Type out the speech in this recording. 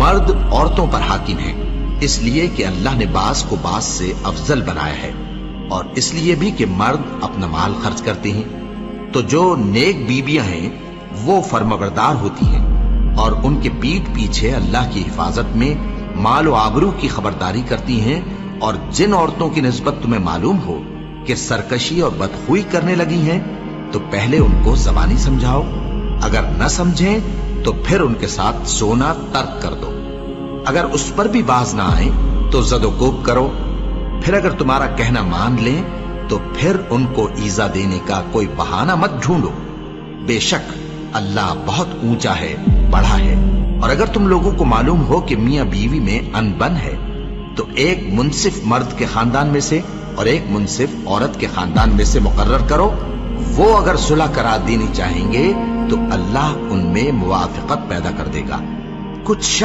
مرد عورتوں پر حاکم ہیں، اس لیے کہ اللہ نے بعض کو بعض سے افضل بنایا ہے، اور اس لیے بھی کہ مرد اپنا مال خرچ کرتے ہیں۔ تو جو نیک بیویاں ہیں وہ فرمانبردار ہوتی ہیں، اور ان کے پیٹھ پیچھے اللہ کی حفاظت میں مال و آبرو کی خبرداری کرتی ہیں۔ اور جن عورتوں کی نسبت تمہیں معلوم ہو کہ سرکشی اور بدخوئی کرنے لگی ہیں تو پہلے ان کو زبانی سمجھاؤ، اگر نہ سمجھیں تو پھر ان کے ساتھ سونا ترک کر دو۔ اگر اس پر بھی باز نہ آئیں تو زد و کوب کرو، پھر اگر تمہارا کہنا مان لیں تو پھر ان کو ایذا دینے کا کوئی بہانہ مت ڈھونڈو، بے شک اللہ بہت اونچا ہے، بڑا ہے۔ اور اگر تم لوگوں کو معلوم ہو کہ میاں بیوی میں انبن ہے تو ایک منصف مرد کے خاندان میں سے اور ایک منصف عورت کے خاندان میں سے مقرر کرو، وہ اگر صلح کرا دینی چاہیں گے تو اللہ ان میں موافقت پیدا کر دے گا۔ کچھ